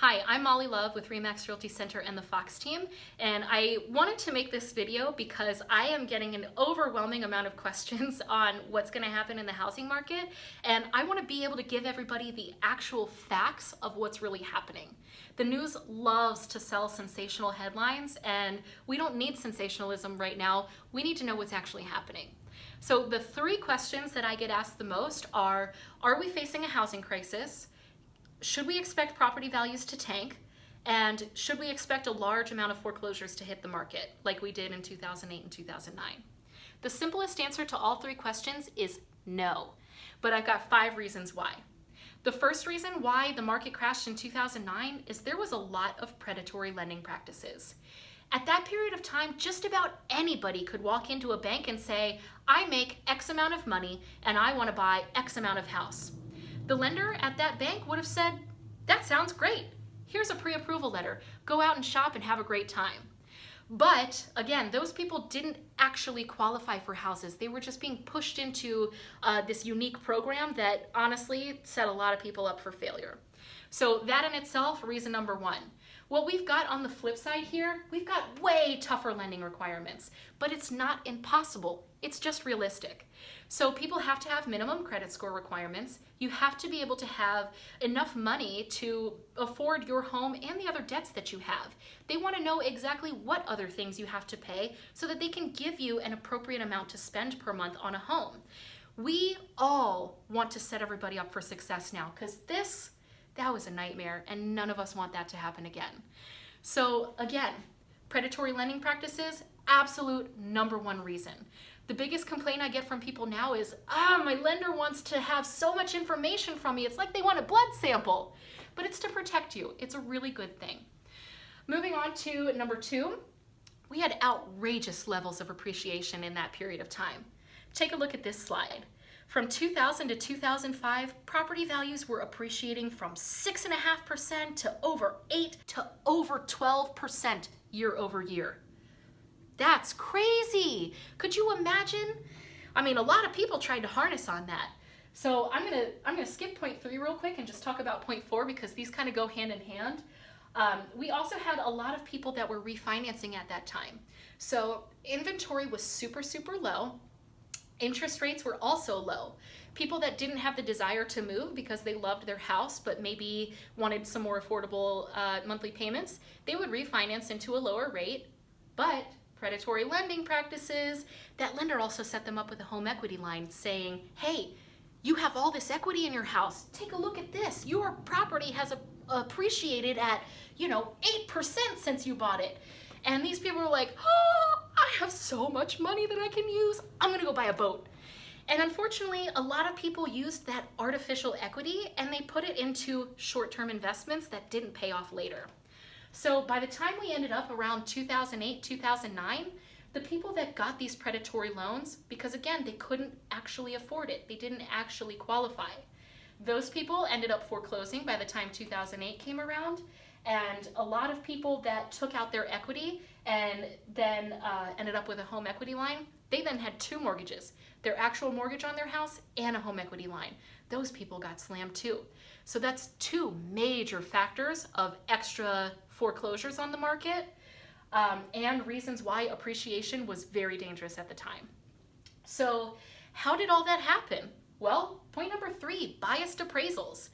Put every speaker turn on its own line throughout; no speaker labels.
Hi, I'm Molly Love with RE/MAX Realty Center and the Fox team, and I wanted to make this video because I am getting an overwhelming amount of questions on what's going to happen in the housing market, and I want to be able to give everybody the actual facts of what's really happening. The news loves to sell sensational headlines, and we don't need sensationalism right now. We need to know what's actually happening. So the three questions that I get asked the most are we facing a housing crisis? Should we expect property values to tank? And should we expect a large amount of foreclosures to hit the market like we did in 2008 and 2009? The simplest answer to all three questions is no, but I've got 5 reasons why. The first reason why the market crashed in 2009 is there was a lot of predatory lending practices. At that period of time, just about anybody could walk into a bank and say, I make X amount of money and I want to buy X amount of house. The lender at that bank would have said, that sounds great. Here's a pre-approval letter. Go out and shop and have a great time. But again, those people didn't actually qualify for houses. They were just being pushed into this unique program that honestly set a lot of people up for failure. So that in itself, reason number 1. What we've got on the flip side here, we've got way tougher lending requirements, but it's not impossible. It's just realistic. So people have to have minimum credit score requirements. You have to be able to have enough money to afford your home and the other debts that you have. They want to know exactly what other things you have to pay so that they can give you an appropriate amount to spend per month on a home. We all want to set everybody up for success now because that was a nightmare and none of us want that to happen again. So again, predatory lending practices, absolute number 1 reason. The biggest complaint I get from people now is, my lender wants to have so much information from me. It's like they want a blood sample, but it's to protect you. It's a really good thing. Moving on to number 2, we had outrageous levels of appreciation in that period of time. Take a look at this slide. From 2000 to 2005, property values were appreciating from 6.5% to over 8 to over 12% year over year. That's crazy. Could you imagine? I mean, a lot of people tried to harness on that. So I'm gonna skip point 3 real quick and just talk about point 4 because these kind of go hand in hand. We also had a lot of people that were refinancing at that time. So inventory was super, super low. Interest rates were also low. People that didn't have the desire to move because they loved their house but maybe wanted some more affordable monthly payments, they would refinance into a lower rate, but predatory lending practices, that lender also set them up with a home equity line saying, hey, you have all this equity in your house. Take a look at this. Your property has appreciated at, 8% since you bought it. And these people were like, oh, I have so much money that I can use. I'm gonna go buy a boat. And unfortunately, a lot of people used that artificial equity and they put it into short-term investments that didn't pay off later. So by the time we ended up around 2008, 2009, the people that got these predatory loans, because again, they couldn't actually afford it, they didn't actually qualify. Those people ended up foreclosing by the time 2008 came around, and a lot of people that took out their equity and then ended up with a home equity line, they then had 2 mortgages, their actual mortgage on their house and a home equity line. Those people got slammed too. So that's 2 major factors of extra foreclosures on the market and reasons why appreciation was very dangerous at the time. So how did all that happen? Well, point number 3, biased appraisals.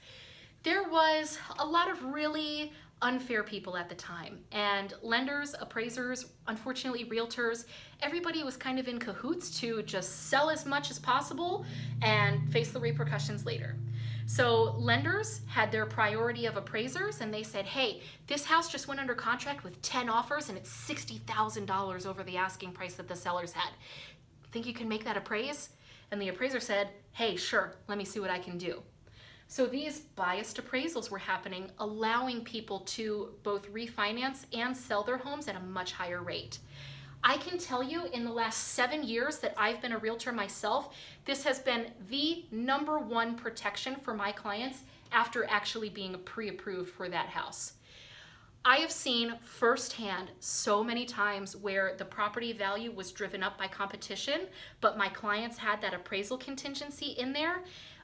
There was a lot of really unfair people at the time, and lenders, appraisers, unfortunately realtors, everybody was kind of in cahoots to just sell as much as possible and face the repercussions later. So lenders had their priority of appraisers and they said, hey, this house just went under contract with 10 offers and it's $60,000 over the asking price that the sellers had. Think you can make that appraise? And the appraiser said, hey, sure, let me see what I can do. So these biased appraisals were happening, allowing people to both refinance and sell their homes at a much higher rate. I can tell you in the last 7 years that I've been a realtor myself, this has been the number 1 protection for my clients after actually being pre-approved for that house. I have seen firsthand so many times where the property value was driven up by competition, but my clients had that appraisal contingency in there.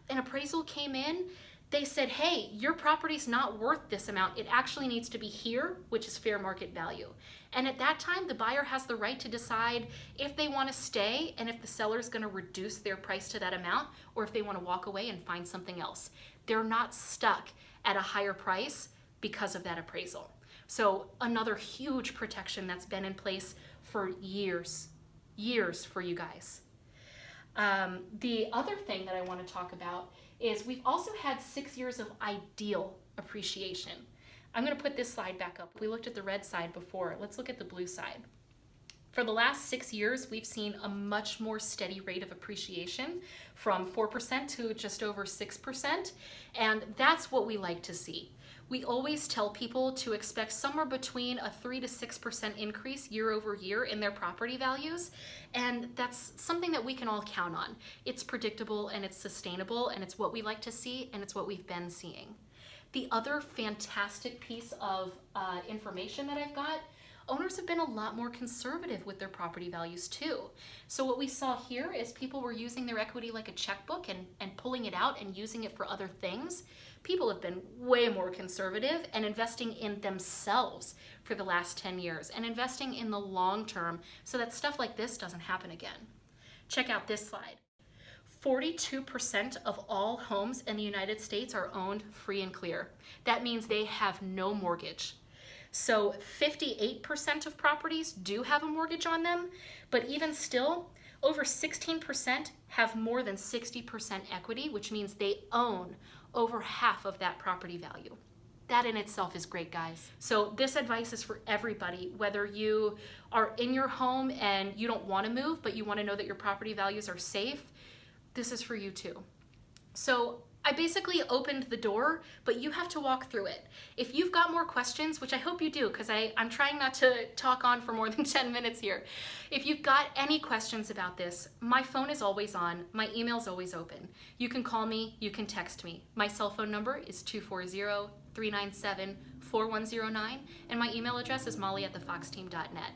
An appraisal came in, they said, hey, your property's not worth this amount. It actually needs to be here, which is fair market value. And at that time, the buyer has the right to decide if they want to stay and if the seller's going to reduce their price to that amount, or if they want to walk away and find something else. They're not stuck at a higher price because of that appraisal. So another huge protection that's been in place for years for you guys. The other thing that I want to talk about is we've also had 6 years of ideal appreciation. I'm going to put this slide back up. We looked at the red side before. Let's look at the blue side. For the last 6 years, we've seen a much more steady rate of appreciation, from 4% to just over 6%, and that's what we like to see. We always tell people to expect somewhere between a 3 to 6% increase year over year in their property values, and that's something that we can all count on. It's predictable and it's sustainable, and it's what we like to see, and it's what we've been seeing. The other fantastic piece of information that I've got, owners have been a lot more conservative with their property values too. So what we saw here is people were using their equity like a checkbook and pulling it out and using it for other things. People have been way more conservative and investing in themselves for the last 10 years and investing in the long term so that stuff like this doesn't happen again. Check out this slide. 42% of all homes in the United States are owned free and clear. That means they have no mortgage. So 58% of properties do have a mortgage on them, but even still, over 16% have more than 60% equity, which means they own over half of that property value. That in itself is great, guys. So this advice is for everybody, whether you are in your home and you don't want to move, but you want to know that your property values are safe, this is for you too. So I basically opened the door, but you have to walk through it. If you've got more questions, which I hope you do, because I'm trying not to talk on for more than 10 minutes here. If you've got any questions about this, my phone is always on, my email's always open. You can call me, you can text me. My cell phone number is 240-397-4109, and my email address is molly@thefoxteam.net.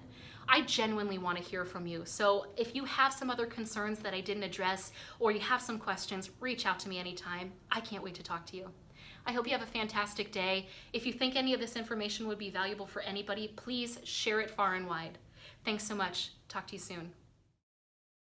I genuinely want to hear from you. So if you have some other concerns that I didn't address, or you have some questions, reach out to me anytime. I can't wait to talk to you. I hope you have a fantastic day. If you think any of this information would be valuable for anybody, please share it far and wide. Thanks so much. Talk to you soon.